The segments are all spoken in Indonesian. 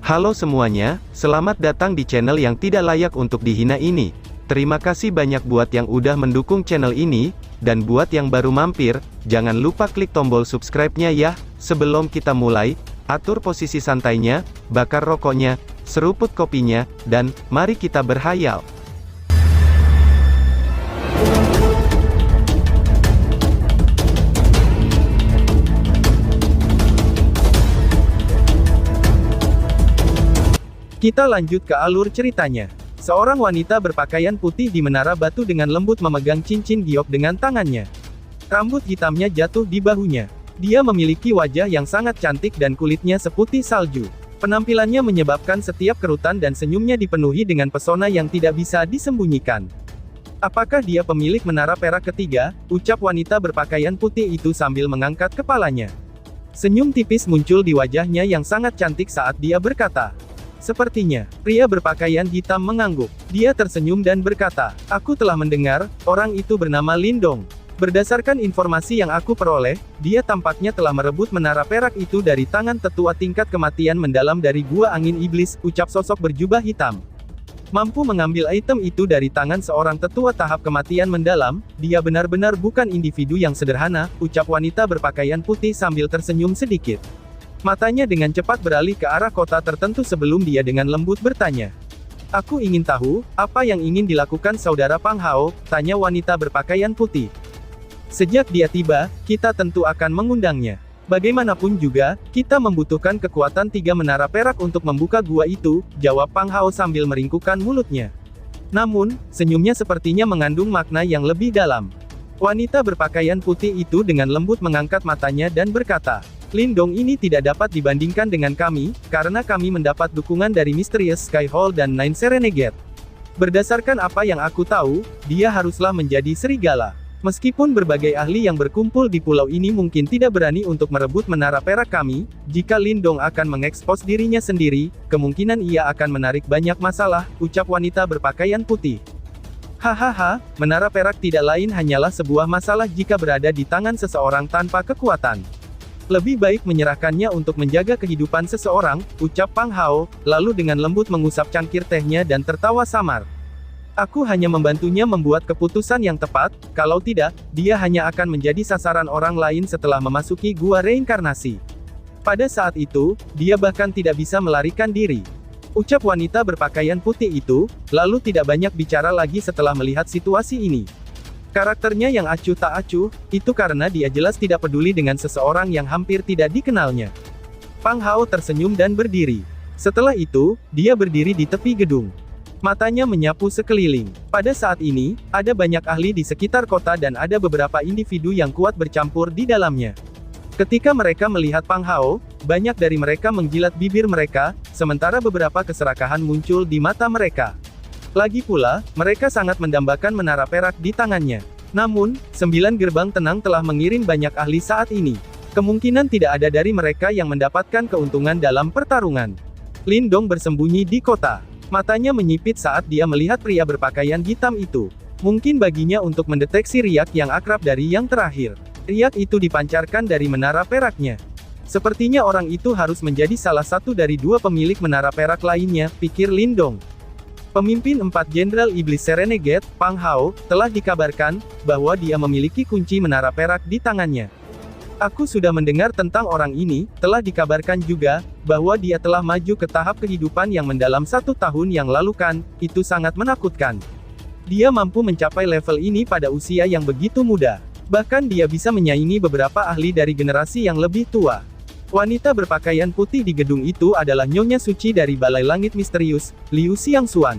Halo semuanya, selamat datang di channel yang tidak layak untuk dihina ini. Terima kasih banyak buat yang udah mendukung channel ini, dan buat yang baru mampir, jangan lupa klik tombol subscribe-nya ya. Sebelum kita mulai, atur posisi santainya, bakar rokoknya, seruput kopinya, dan mari kita berhayal. Kita lanjut ke alur ceritanya. Seorang wanita berpakaian putih di menara batu dengan lembut memegang cincin giok dengan tangannya. Rambut hitamnya jatuh di bahunya. Dia memiliki wajah yang sangat cantik dan kulitnya seputih salju. Penampilannya menyebabkan setiap kerutan dan senyumnya dipenuhi dengan pesona yang tidak bisa disembunyikan. Apakah dia pemilik menara perak ketiga? Ucap wanita berpakaian putih itu sambil mengangkat kepalanya. Senyum tipis muncul di wajahnya yang sangat cantik saat dia berkata, "Sepertinya." Pria berpakaian hitam mengangguk. Dia tersenyum dan berkata, "Aku telah mendengar, orang itu bernama Lindong. Berdasarkan informasi yang aku peroleh, dia tampaknya telah merebut menara perak itu dari tangan tetua tingkat kematian mendalam dari Gua Angin Iblis," ucap sosok berjubah hitam. "Mampu mengambil item itu dari tangan seorang tetua tahap kematian mendalam, dia benar-benar bukan individu yang sederhana," ucap wanita berpakaian putih sambil tersenyum sedikit. Matanya dengan cepat beralih ke arah kota tertentu sebelum dia dengan lembut bertanya. "Aku ingin tahu, apa yang ingin dilakukan saudara Pang Hao?" tanya wanita berpakaian putih. "Sejak dia tiba, kita tentu akan mengundangnya. Bagaimanapun juga, kita membutuhkan kekuatan 3 menara perak untuk membuka gua itu," jawab Pang Hao sambil meringkukkan mulutnya. Namun, senyumnya sepertinya mengandung makna yang lebih dalam. Wanita berpakaian putih itu dengan lembut mengangkat matanya dan berkata, "Lindong ini tidak dapat dibandingkan dengan kami, karena kami mendapat dukungan dari Mysterious Sky Hall dan Nine Serenegade. Berdasarkan apa yang aku tahu, dia haruslah menjadi serigala. Meskipun berbagai ahli yang berkumpul di pulau ini mungkin tidak berani untuk merebut menara perak kami, jika Lindong akan mengekspos dirinya sendiri, kemungkinan ia akan menarik banyak masalah," ucap wanita berpakaian putih. "Hahaha, menara perak tidak lain hanyalah sebuah masalah jika berada di tangan seseorang tanpa kekuatan. Lebih baik menyerahkannya untuk menjaga kehidupan seseorang," ucap Pang Hao, lalu dengan lembut mengusap cangkir tehnya dan tertawa samar. "Aku hanya membantunya membuat keputusan yang tepat, kalau tidak, dia hanya akan menjadi sasaran orang lain setelah memasuki gua reinkarnasi. Pada saat itu, dia bahkan tidak bisa melarikan diri," ucap wanita berpakaian putih itu, lalu tidak banyak bicara lagi setelah melihat situasi ini. Karakternya yang acuh tak acuh, itu karena dia jelas tidak peduli dengan seseorang yang hampir tidak dikenalnya. Pang Hao tersenyum dan berdiri. Setelah itu, dia berdiri di tepi gedung. Matanya menyapu sekeliling. Pada saat ini, ada banyak ahli di sekitar kota dan ada beberapa individu yang kuat bercampur di dalamnya. Ketika mereka melihat Pang Hao, banyak dari mereka menjilat bibir mereka, sementara beberapa keserakahan muncul di mata mereka. Lagi pula, mereka sangat mendambakan menara perak di tangannya. Namun, 9 gerbang tenang telah mengirim banyak ahli saat ini. Kemungkinan tidak ada dari mereka yang mendapatkan keuntungan dalam pertarungan. Lindong bersembunyi di kota. Matanya menyipit saat dia melihat pria berpakaian hitam itu. Mungkin baginya untuk mendeteksi riak yang akrab dari yang terakhir. Riak itu dipancarkan dari menara peraknya. Sepertinya orang itu harus menjadi salah satu dari 2 pemilik menara perak lainnya, pikir Lindong. Pemimpin 4 Jenderal Iblis Serenegade, Pang Hao, telah dikabarkan bahwa dia memiliki kunci menara perak di tangannya. "Aku sudah mendengar tentang orang ini, telah dikabarkan juga bahwa dia telah maju ke tahap kehidupan yang mendalam 1 tahun yang lalu kan, itu sangat menakutkan. Dia mampu mencapai level ini pada usia yang begitu muda. Bahkan dia bisa menyaingi beberapa ahli dari generasi yang lebih tua." Wanita berpakaian putih di gedung itu adalah Nyonya Suci dari Balai Langit Misterius, Liu Xiangxuan.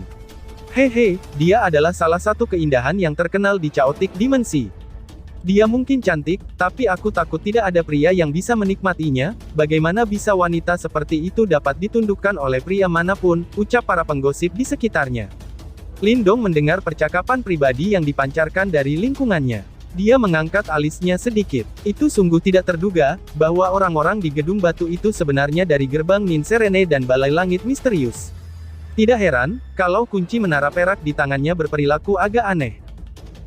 "Hehe, dia adalah salah satu keindahan yang terkenal di Chaotic Dimensi. Dia mungkin cantik, tapi aku takut tidak ada pria yang bisa menikmatinya. Bagaimana bisa wanita seperti itu dapat ditundukkan oleh pria manapun," ucap para penggosip di sekitarnya. Lindong mendengar percakapan pribadi yang dipancarkan dari lingkungannya. Dia mengangkat alisnya sedikit. Itu sungguh tidak terduga, bahwa orang-orang di gedung batu itu sebenarnya dari gerbang Nin Serene dan Balai Langit Misterius. Tidak heran, kalau kunci menara perak di tangannya berperilaku agak aneh.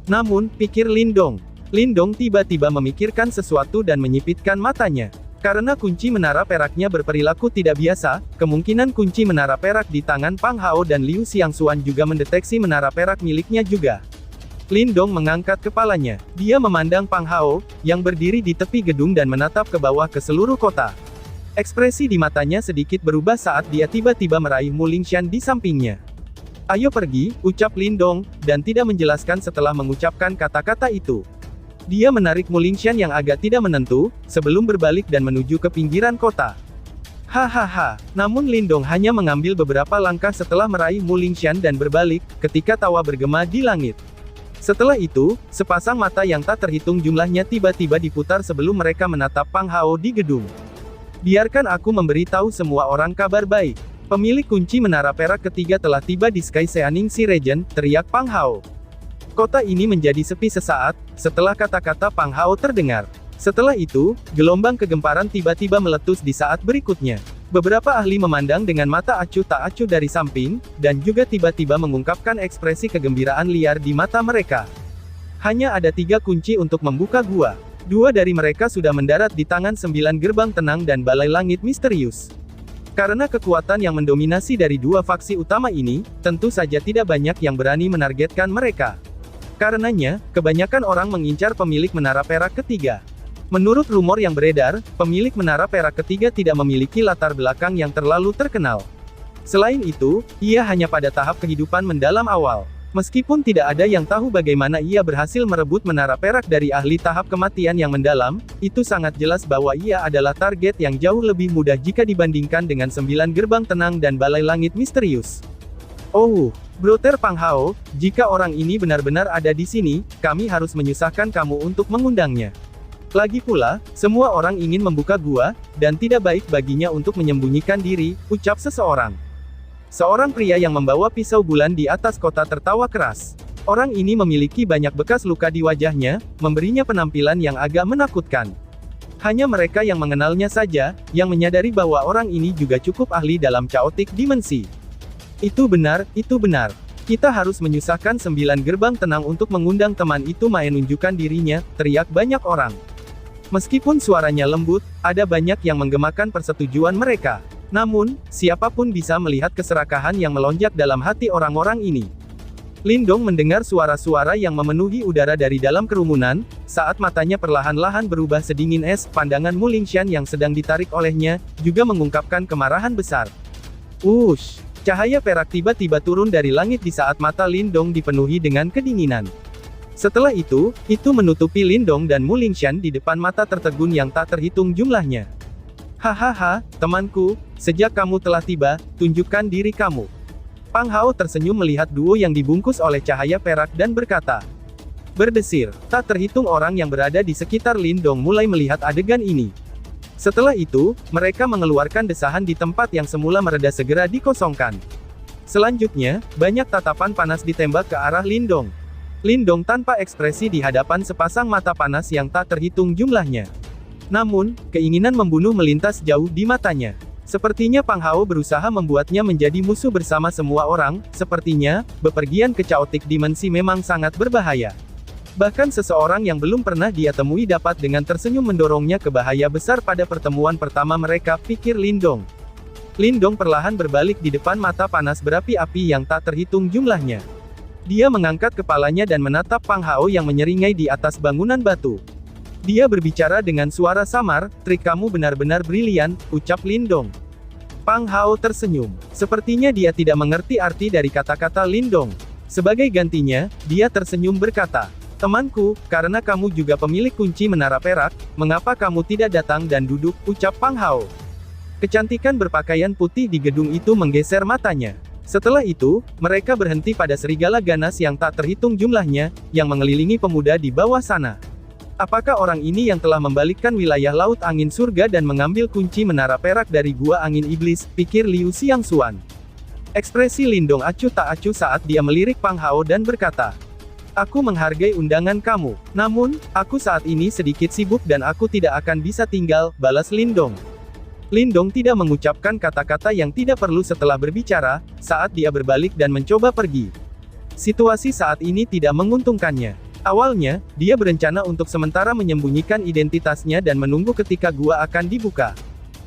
Namun, pikir Lindong. Lindong tiba-tiba memikirkan sesuatu dan menyipitkan matanya. Karena kunci menara peraknya berperilaku tidak biasa, kemungkinan kunci menara perak di tangan Pang Hao dan Liu Xiangxuan juga mendeteksi menara perak miliknya juga. Lindong mengangkat kepalanya. Dia memandang Pang Hao, yang berdiri di tepi gedung dan menatap ke bawah ke seluruh kota. Ekspresi di matanya sedikit berubah saat dia tiba-tiba meraih Mu Lingxian di sampingnya. "Ayo pergi," ucap Lindong, dan tidak menjelaskan setelah mengucapkan kata-kata itu. Dia menarik Mu Lingxian yang agak tidak menentu, sebelum berbalik dan menuju ke pinggiran kota. Hahaha, namun Lindong hanya mengambil beberapa langkah setelah meraih Mu Lingxian dan berbalik, ketika tawa bergema di langit. Setelah itu, sepasang mata yang tak terhitung jumlahnya tiba-tiba diputar sebelum mereka menatap Pang Hao di gedung. "Biarkan aku memberitahu semua orang kabar baik. Pemilik kunci menara perak ketiga telah tiba di Sky Seaning Sea Region," teriak Pang Hao. Kota ini menjadi sepi sesaat, setelah kata-kata Pang Hao terdengar. Setelah itu, gelombang kegemparan tiba-tiba meletus di saat berikutnya. Beberapa ahli memandang dengan mata acuh tak acuh dari samping, dan juga tiba-tiba mengungkapkan ekspresi kegembiraan liar di mata mereka. Hanya ada 3 kunci untuk membuka gua. 2 dari mereka sudah mendarat di tangan 9 gerbang tenang dan balai langit misterius. Karena kekuatan yang mendominasi dari 2 faksi utama ini, tentu saja tidak banyak yang berani menargetkan mereka. Karenanya, kebanyakan orang mengincar pemilik menara perak ketiga. Menurut rumor yang beredar, pemilik menara perak ketiga tidak memiliki latar belakang yang terlalu terkenal. Selain itu, ia hanya pada tahap kehidupan mendalam awal. Meskipun tidak ada yang tahu bagaimana ia berhasil merebut menara perak dari ahli tahap kematian yang mendalam, itu sangat jelas bahwa ia adalah target yang jauh lebih mudah jika dibandingkan dengan 9 gerbang tenang dan balai langit misterius. "Oh, Brother Pang Hao, jika orang ini benar-benar ada di sini, kami harus menyusahkan kamu untuk mengundangnya. Lagi pula, semua orang ingin membuka gua, dan tidak baik baginya untuk menyembunyikan diri," ucap seseorang. Seorang pria yang membawa pisau bulan di atas kota tertawa keras. Orang ini memiliki banyak bekas luka di wajahnya, memberinya penampilan yang agak menakutkan. Hanya mereka yang mengenalnya saja, yang menyadari bahwa orang ini juga cukup ahli dalam chaotic dimensi. Itu benar. Kita harus menyusahkan 9 gerbang tenang untuk mengundang teman itu menunjukkan dirinya, teriak banyak orang. Meskipun suaranya lembut, ada banyak yang menggemakan persetujuan mereka. Namun, siapapun bisa melihat keserakahan yang melonjak dalam hati orang-orang ini. Lindong mendengar suara-suara yang memenuhi udara dari dalam kerumunan, saat matanya perlahan-lahan berubah sedingin es, pandangan Mu Lingxian yang sedang ditarik olehnya, juga mengungkapkan kemarahan besar. Wush! Cahaya perak tiba-tiba turun dari langit di saat mata Lindong dipenuhi dengan kedinginan. Setelah itu menutupi Lindong dan Mu Lingxian di depan mata tertegun yang tak terhitung jumlahnya. "Hahaha, temanku, sejak kamu telah tiba, tunjukkan diri kamu." Pang Hao tersenyum melihat duo yang dibungkus oleh cahaya perak dan berkata. Berdesir, tak terhitung orang yang berada di sekitar Lindong mulai melihat adegan ini. Setelah itu, mereka mengeluarkan desahan di tempat yang semula mereda segera dikosongkan. Selanjutnya, banyak tatapan panas ditembak ke arah Lindong. Lindong tanpa ekspresi di hadapan sepasang mata panas yang tak terhitung jumlahnya. Namun, keinginan membunuh melintas jauh di matanya. Sepertinya Pang Hao berusaha membuatnya menjadi musuh bersama semua orang, sepertinya, bepergian ke chaotic dimensi memang sangat berbahaya. Bahkan seseorang yang belum pernah dia temui dapat dengan tersenyum mendorongnya ke bahaya besar pada pertemuan pertama mereka, pikir Lindong. Lindong perlahan berbalik di depan mata panas berapi-api yang tak terhitung jumlahnya. Dia mengangkat kepalanya dan menatap Pang Hao yang menyeringai di atas bangunan batu. Dia berbicara dengan suara samar, "Trik kamu benar-benar brilian," ucap Lindong. Pang Hao tersenyum. Sepertinya dia tidak mengerti arti dari kata-kata Lindong. Sebagai gantinya, dia tersenyum berkata, "Temanku, karena kamu juga pemilik kunci menara perak, mengapa kamu tidak datang dan duduk?" ucap Pang Hao. Kecantikan berpakaian putih di gedung itu menggeser matanya. Setelah itu, mereka berhenti pada serigala ganas yang tak terhitung jumlahnya, yang mengelilingi pemuda di bawah sana. Apakah orang ini yang telah membalikkan wilayah Laut Angin Surga dan mengambil kunci menara perak dari Gua Angin Iblis, pikir Liu Xiangxuan. Ekspresi Lindong acuh tak acuh saat dia melirik Pang Hao dan berkata, "Aku menghargai undangan kamu. Namun, aku saat ini sedikit sibuk dan aku tidak akan bisa tinggal," balas Lindong. Lindong tidak mengucapkan kata-kata yang tidak perlu setelah berbicara, saat dia berbalik dan mencoba pergi. Situasi saat ini tidak menguntungkannya. Awalnya, dia berencana untuk sementara menyembunyikan identitasnya dan menunggu ketika gua akan dibuka.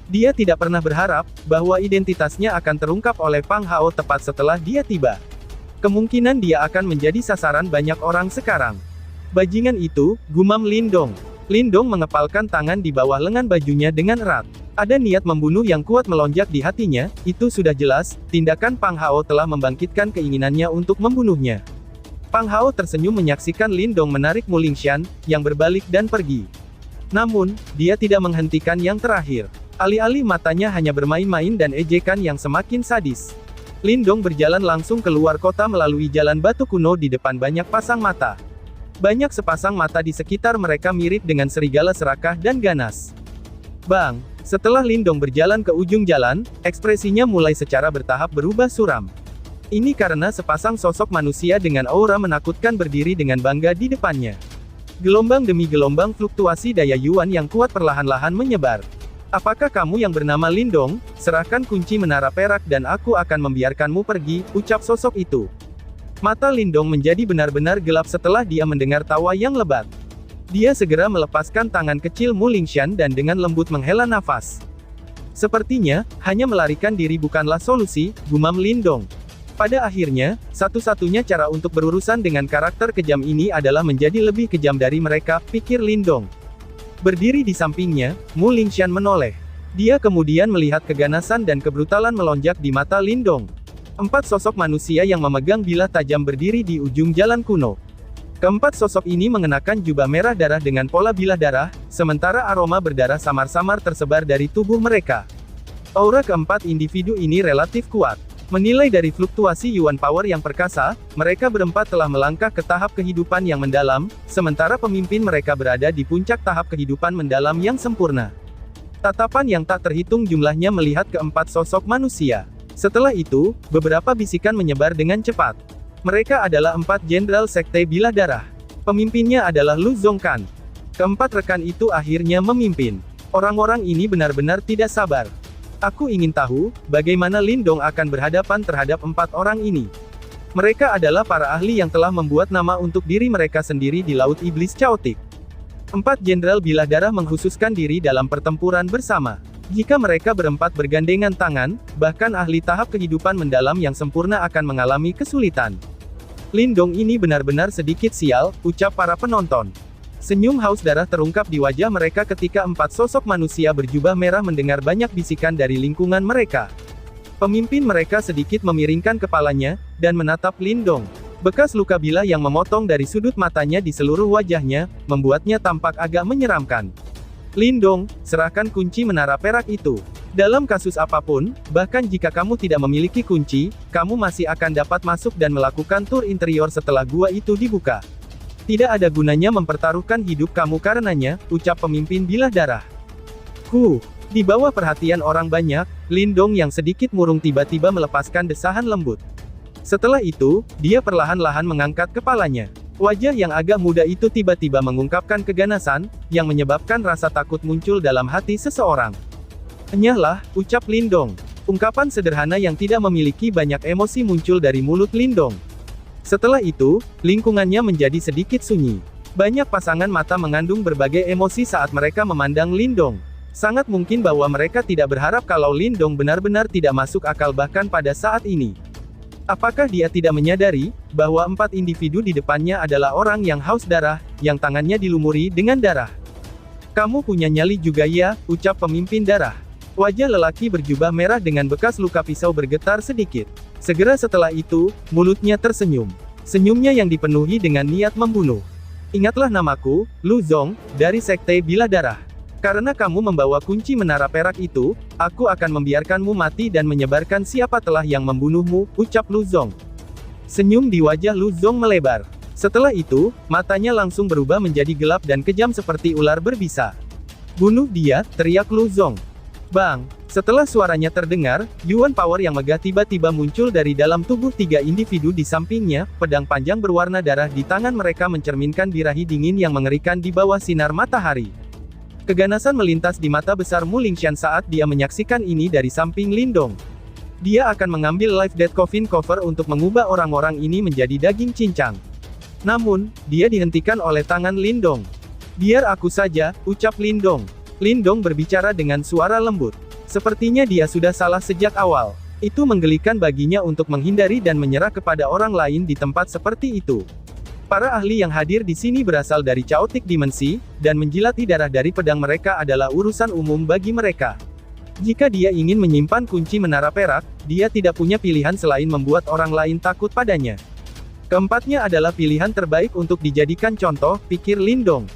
Dia tidak pernah berharap bahwa identitasnya akan terungkap oleh Pang Hao tepat setelah dia tiba. Kemungkinan dia akan menjadi sasaran banyak orang sekarang. Bajingan itu, gumam Lindong. Lindong mengepalkan tangan di bawah lengan bajunya dengan erat. Ada niat membunuh yang kuat melonjak di hatinya, itu sudah jelas, tindakan Pang Hao telah membangkitkan keinginannya untuk membunuhnya. Pang Hao tersenyum menyaksikan Lindong menarik Mu Lingxian, yang berbalik dan pergi. Namun, dia tidak menghentikan yang terakhir. Alih-alih matanya hanya bermain-main dan ejekan yang semakin sadis. Lindong berjalan langsung keluar kota melalui jalan batu kuno di depan banyak pasang mata. Banyak sepasang mata di sekitar mereka mirip dengan serigala serakah dan ganas. Bang! Setelah Lindong berjalan ke ujung jalan, ekspresinya mulai secara bertahap berubah suram. Ini karena sepasang sosok manusia dengan aura menakutkan berdiri dengan bangga di depannya. Gelombang demi gelombang fluktuasi daya Yuan yang kuat perlahan-lahan menyebar. Apakah kamu yang bernama Lindong? Serahkan kunci menara perak dan aku akan membiarkanmu pergi, ucap sosok itu. Mata Lindong menjadi benar-benar gelap setelah dia mendengar tawa yang lebat. Dia segera melepaskan tangan kecil Mu Lingxian dan dengan lembut menghela nafas. Sepertinya, hanya melarikan diri bukanlah solusi, gumam Lindong. Pada akhirnya, satu-satunya cara untuk berurusan dengan karakter kejam ini adalah menjadi lebih kejam dari mereka, pikir Lindong. Berdiri di sampingnya, Mu Lingxian menoleh. Dia kemudian melihat keganasan dan kebrutalan melonjak di mata Lindong. 4 sosok manusia yang memegang bilah tajam berdiri di ujung jalan kuno. Keempat sosok ini mengenakan jubah merah darah dengan pola bilah darah, sementara aroma berdarah samar-samar tersebar dari tubuh mereka. Aura keempat individu ini relatif kuat. Menilai dari fluktuasi Yuan Power yang perkasa, mereka berempat telah melangkah ke tahap kehidupan yang mendalam, sementara pemimpin mereka berada di puncak tahap kehidupan mendalam yang sempurna. Tatapan yang tak terhitung jumlahnya melihat keempat sosok manusia. Setelah itu, beberapa bisikan menyebar dengan cepat. Mereka adalah 4 jenderal sekte bilah darah. Pemimpinnya adalah Lu Zongkan. Keempat rekan itu akhirnya memimpin. Orang-orang ini benar-benar tidak sabar. Aku ingin tahu, bagaimana Lindong akan berhadapan terhadap 4 orang ini. Mereka adalah para ahli yang telah membuat nama untuk diri mereka sendiri di Laut Iblis Chaotic. 4 jenderal bilah darah mengkhususkan diri dalam pertempuran bersama. Jika mereka berempat bergandengan tangan, bahkan ahli tahap kehidupan mendalam yang sempurna akan mengalami kesulitan. Lindong ini benar-benar sedikit sial, ucap para penonton. Senyum haus darah terungkap di wajah mereka ketika 4 sosok manusia berjubah merah mendengar banyak bisikan dari lingkungan mereka. Pemimpin mereka sedikit memiringkan kepalanya, dan menatap Lindong. Bekas luka bilah yang memotong dari sudut matanya di seluruh wajahnya, membuatnya tampak agak menyeramkan. Lindong, serahkan kunci menara perak itu. Dalam kasus apapun, bahkan jika kamu tidak memiliki kunci, kamu masih akan dapat masuk dan melakukan tur interior setelah gua itu dibuka. Tidak ada gunanya mempertaruhkan hidup kamu karenanya, ucap pemimpin bilah darah. Di bawah perhatian orang banyak, Lindong yang sedikit murung tiba-tiba melepaskan desahan lembut. Setelah itu, dia perlahan-lahan mengangkat kepalanya. Wajah yang agak muda itu tiba-tiba mengungkapkan keganasan, yang menyebabkan rasa takut muncul dalam hati seseorang. Enyahlah, ucap Lindong. Ungkapan sederhana yang tidak memiliki banyak emosi muncul dari mulut Lindong. Setelah itu, lingkungannya menjadi sedikit sunyi. Banyak pasangan mata mengandung berbagai emosi saat mereka memandang Lindong. Sangat mungkin bahwa mereka tidak berharap kalau Lindong benar-benar tidak masuk akal bahkan pada saat ini. Apakah dia tidak menyadari, bahwa 4 individu di depannya adalah orang yang haus darah, yang tangannya dilumuri dengan darah? Kamu punya nyali juga ya, ucap pemimpin darah. Wajah lelaki berjubah merah dengan bekas luka pisau bergetar sedikit. Segera setelah itu, mulutnya tersenyum. Senyumnya yang dipenuhi dengan niat membunuh. Ingatlah namaku, Lu Zong, dari Sekte Bilah Darah. Karena kamu membawa kunci menara perak itu, aku akan membiarkanmu mati dan menyebarkan siapa telah yang membunuhmu, ucap Lu Zong. Senyum di wajah Lu Zong melebar. Setelah itu, matanya langsung berubah menjadi gelap dan kejam seperti ular berbisa. Bunuh dia, teriak Lu Zong. Bang! Setelah suaranya terdengar, Yuan Power yang megah tiba-tiba muncul dari dalam tubuh 3 individu di sampingnya, pedang panjang berwarna darah di tangan mereka mencerminkan birahi dingin yang mengerikan di bawah sinar matahari. Keganasan melintas di mata besar Mu Lingxian saat dia menyaksikan ini dari samping Lindong. Dia akan mengambil Life Death Coffin Cover untuk mengubah orang-orang ini menjadi daging cincang. Namun, dia dihentikan oleh tangan Lindong. "Biar aku saja," ucap Lindong. Lindong berbicara dengan suara lembut. Sepertinya dia sudah salah sejak awal. Itu menggelikan baginya untuk menghindari dan menyerah kepada orang lain di tempat seperti itu. Para ahli yang hadir di sini berasal dari Chaotic Dimensi, dan menjilati darah dari pedang mereka adalah urusan umum bagi mereka. Jika dia ingin menyimpan kunci menara perak, dia tidak punya pilihan selain membuat orang lain takut padanya. Keempatnya adalah pilihan terbaik untuk dijadikan contoh, pikir Lindong.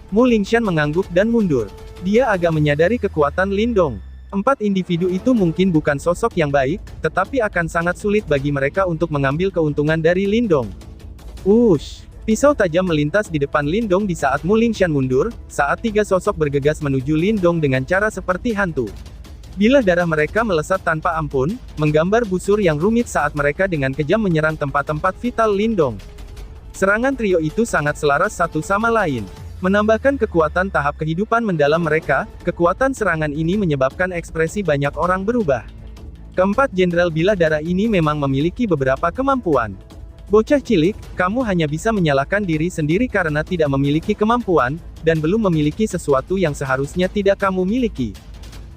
Mu Lingshan mengangguk dan mundur. Dia agak menyadari kekuatan Lindong. 4 individu itu mungkin bukan sosok yang baik, tetapi akan sangat sulit bagi mereka untuk mengambil keuntungan dari Lindong. Wush! Pisau tajam melintas di depan Lindong di saat Mu Lingshan mundur, saat 3 sosok bergegas menuju Lindong dengan cara seperti hantu. Bilah darah mereka melesat tanpa ampun, menggambar busur yang rumit saat mereka dengan kejam menyerang tempat-tempat vital Lindong. Serangan trio itu sangat selaras satu sama lain. Menambahkan kekuatan tahap kehidupan mendalam mereka, kekuatan serangan ini menyebabkan ekspresi banyak orang berubah. Keempat jenderal bilah darah ini memang memiliki beberapa kemampuan. Bocah cilik, kamu hanya bisa menyalahkan diri sendiri karena tidak memiliki kemampuan, dan belum memiliki sesuatu yang seharusnya tidak kamu miliki.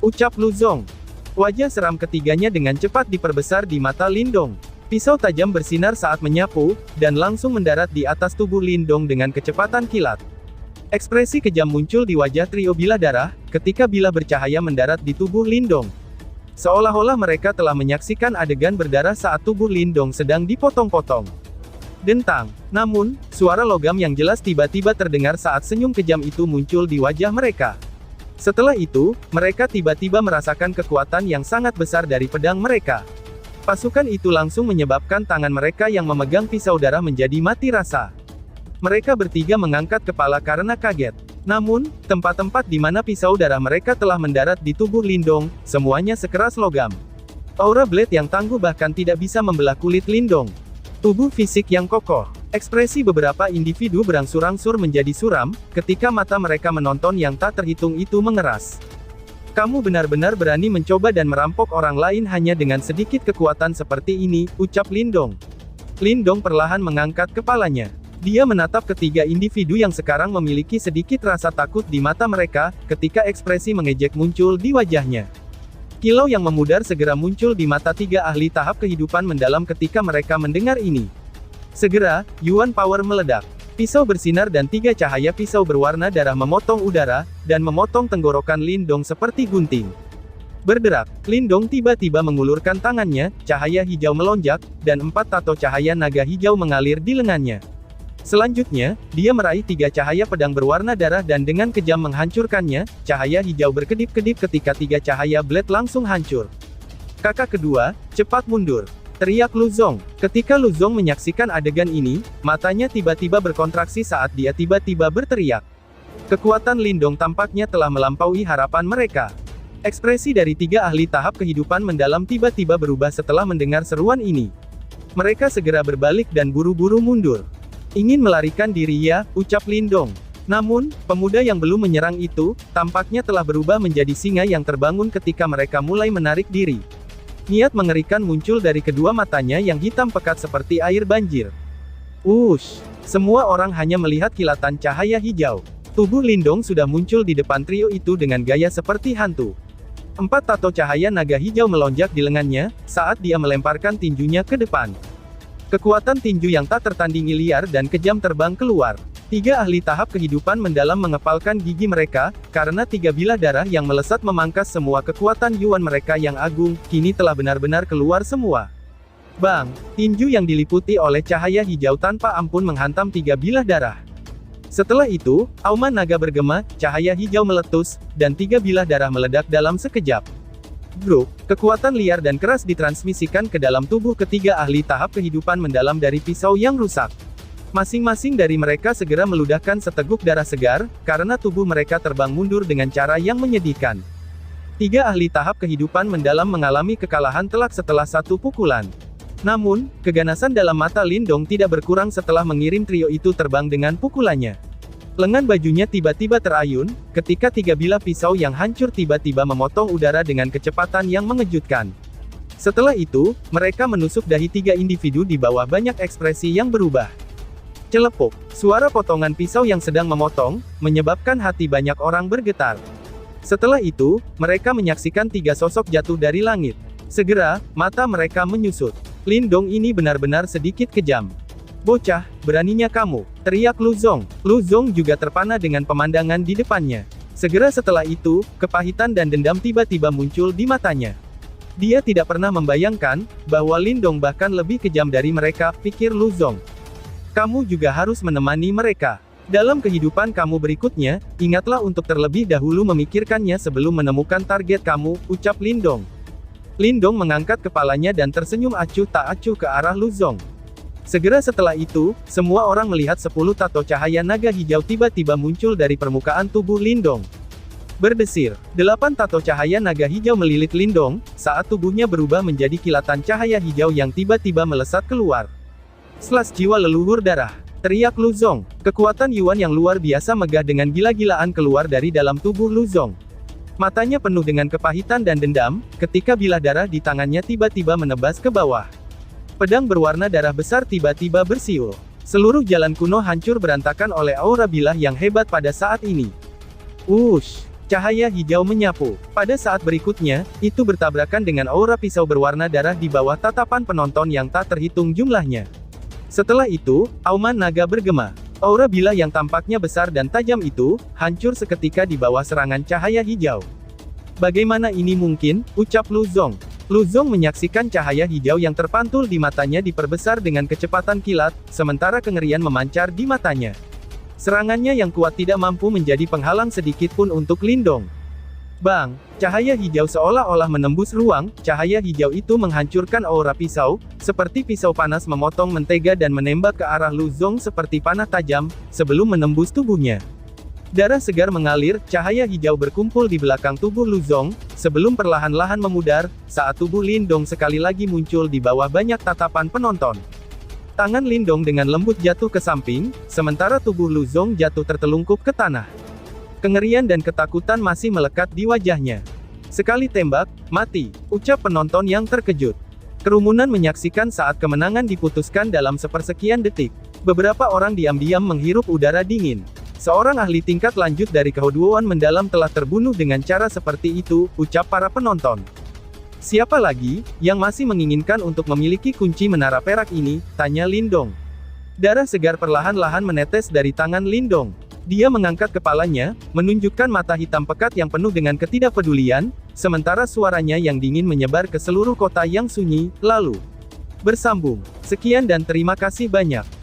Ucap Lu Zong. Wajah seram ketiganya dengan cepat diperbesar di mata Lindong. Pisau tajam bersinar saat menyapu, dan langsung mendarat di atas tubuh Lindong dengan kecepatan kilat. Ekspresi kejam muncul di wajah trio bilah darah, ketika bilah bercahaya mendarat di tubuh Lindong. Seolah-olah mereka telah menyaksikan adegan berdarah saat tubuh Lindong sedang dipotong-potong. Dentang. Namun, suara logam yang jelas tiba-tiba terdengar saat senyum kejam itu muncul di wajah mereka. Setelah itu, mereka tiba-tiba merasakan kekuatan yang sangat besar dari pedang mereka. Pasukan itu langsung menyebabkan tangan mereka yang memegang pisau darah menjadi mati rasa. Mereka bertiga mengangkat kepala karena kaget. Namun, tempat-tempat di mana pisau darah mereka telah mendarat di tubuh Lindong, semuanya sekeras logam. Aura blade yang tangguh bahkan tidak bisa membelah kulit Lindong. Tubuh fisik yang kokoh. Ekspresi beberapa individu berangsur-angsur menjadi suram, ketika mata mereka menonton yang tak terhitung itu mengeras. "Kamu benar-benar berani mencoba dan merampok orang lain hanya dengan sedikit kekuatan seperti ini," ucap Lindong. Lindong perlahan mengangkat kepalanya. Dia menatap ketiga individu yang sekarang memiliki sedikit rasa takut di mata mereka, ketika ekspresi mengejek muncul di wajahnya. Kilau yang memudar segera muncul di mata 3 ahli tahap kehidupan mendalam ketika mereka mendengar ini. Segera, Yuan Power meledak. Pisau bersinar dan 3 cahaya pisau berwarna darah memotong udara, dan memotong tenggorokan Lindong seperti gunting. Berderak, Lindong tiba-tiba mengulurkan tangannya, cahaya hijau melonjak, dan 4 tato cahaya naga hijau mengalir di lengannya. Selanjutnya, dia meraih 3 cahaya pedang berwarna darah dan dengan kejam menghancurkannya, cahaya hijau berkedip-kedip ketika 3 cahaya blade langsung hancur. "Kakak kedua, cepat mundur!" teriak Lu Zong. Ketika Lu Zong menyaksikan adegan ini, matanya tiba-tiba berkontraksi saat dia tiba-tiba berteriak. Kekuatan Lindong tampaknya telah melampaui harapan mereka. Ekspresi dari 3 ahli tahap kehidupan mendalam tiba-tiba berubah setelah mendengar seruan ini. Mereka segera berbalik dan buru-buru mundur. "Ingin melarikan diri ya," ucap Lindong. Namun, pemuda yang belum menyerang itu, tampaknya telah berubah menjadi singa yang terbangun ketika mereka mulai menarik diri. Niat mengerikan muncul dari kedua matanya yang hitam pekat seperti air banjir. Wush! Semua orang hanya melihat kilatan cahaya hijau. Tubuh Lindong sudah muncul di depan trio itu dengan gaya seperti hantu. 4 tato cahaya naga hijau melonjak di lengannya, saat dia melemparkan tinjunya ke depan. Kekuatan tinju yang tak tertandingi liar dan kejam terbang keluar. 3 ahli tahap kehidupan mendalam mengepalkan gigi mereka, karena 3 bilah darah yang melesat memangkas semua kekuatan Yuan mereka yang agung, kini telah benar-benar keluar semua. Bang! Tinju yang diliputi oleh cahaya hijau tanpa ampun menghantam 3 bilah darah. Setelah itu, auman naga bergema, cahaya hijau meletus, dan 3 bilah darah meledak dalam sekejap. Grup, kekuatan liar dan keras ditransmisikan ke dalam tubuh ketiga ahli tahap kehidupan mendalam dari pisau yang rusak. Masing-masing dari mereka segera meludahkan seteguk darah segar, karena tubuh mereka terbang mundur dengan cara yang menyedihkan. 3 ahli tahap kehidupan mendalam mengalami kekalahan telak setelah 1 pukulan. Namun, keganasan dalam mata Lindong tidak berkurang setelah mengirim trio itu terbang dengan pukulannya. Lengan bajunya tiba-tiba terayun, ketika 3 bilah pisau yang hancur tiba-tiba memotong udara dengan kecepatan yang mengejutkan. Setelah itu, mereka menusuk dahi 3 individu di bawah banyak ekspresi yang berubah. Celepuk. Suara potongan pisau yang sedang memotong, menyebabkan hati banyak orang bergetar. Setelah itu, mereka menyaksikan 3 sosok jatuh dari langit. Segera, mata mereka menyusut. Lindong ini benar-benar sedikit kejam. "Bocah, beraninya kamu!" teriak Lu Zong. Lu Zong juga terpana dengan pemandangan di depannya. Segera setelah itu, kepahitan dan dendam tiba-tiba muncul di matanya. Dia tidak pernah membayangkan, bahwa Lindong bahkan lebih kejam dari mereka, pikir Lu Zong. "Kamu juga harus menemani mereka. Dalam kehidupan kamu berikutnya, ingatlah untuk terlebih dahulu memikirkannya sebelum menemukan target kamu," ucap Lindong. Lindong mengangkat kepalanya dan tersenyum acuh tak acuh ke arah Lu Zong. Segera setelah itu, semua orang melihat 10 tato cahaya naga hijau tiba-tiba muncul dari permukaan tubuh Lindong. Berdesir, 8 tato cahaya naga hijau melilit Lindong, saat tubuhnya berubah menjadi kilatan cahaya hijau yang tiba-tiba melesat keluar. "Slash jiwa leluhur darah!" teriak Lu Zong. Kekuatan Yuan yang luar biasa megah dengan gila-gilaan keluar dari dalam tubuh Lu Zong. Matanya penuh dengan kepahitan dan dendam, ketika bilah darah di tangannya tiba-tiba menebas ke bawah. Pedang berwarna darah besar tiba-tiba bersiul. Seluruh jalan kuno hancur berantakan oleh aura bilah yang hebat pada saat ini. Wush! Cahaya hijau menyapu. Pada saat berikutnya, itu bertabrakan dengan aura pisau berwarna darah di bawah tatapan penonton yang tak terhitung jumlahnya. Setelah itu, auman naga bergema. Aura bilah yang tampaknya besar dan tajam itu, hancur seketika di bawah serangan cahaya hijau. "Bagaimana ini mungkin?" ucap Lu Zong. Lu Zong menyaksikan cahaya hijau yang terpantul di matanya diperbesar dengan kecepatan kilat, sementara kengerian memancar di matanya. Serangannya yang kuat tidak mampu menjadi penghalang sedikit pun untuk Lindong. Bang! Cahaya hijau seolah-olah menembus ruang, cahaya hijau itu menghancurkan aura pisau, seperti pisau panas memotong mentega dan menembak ke arah Lu Zong seperti panah tajam, sebelum menembus tubuhnya. Darah segar mengalir, cahaya hijau berkumpul di belakang tubuh Lu Zong, sebelum perlahan-lahan memudar, saat tubuh Lindong sekali lagi muncul di bawah banyak tatapan penonton. Tangan Lindong dengan lembut jatuh ke samping, sementara tubuh Lu Zong jatuh tertelungkup ke tanah. Kengerian dan ketakutan masih melekat di wajahnya. "Sekali tembak, mati," ucap penonton yang terkejut. Kerumunan menyaksikan saat kemenangan diputuskan dalam sepersekian detik. Beberapa orang diam-diam menghirup udara dingin. Seorang ahli tingkat lanjut dari kehuduan mendalam telah terbunuh dengan cara seperti itu, ucap para penonton. "Siapa lagi, yang masih menginginkan untuk memiliki kunci menara perak ini?" tanya Lindong. Darah segar perlahan-lahan menetes dari tangan Lindong. Dia mengangkat kepalanya, menunjukkan mata hitam pekat yang penuh dengan ketidakpedulian, sementara suaranya yang dingin menyebar ke seluruh kota yang sunyi, lalu bersambung. "Sekian dan terima kasih banyak."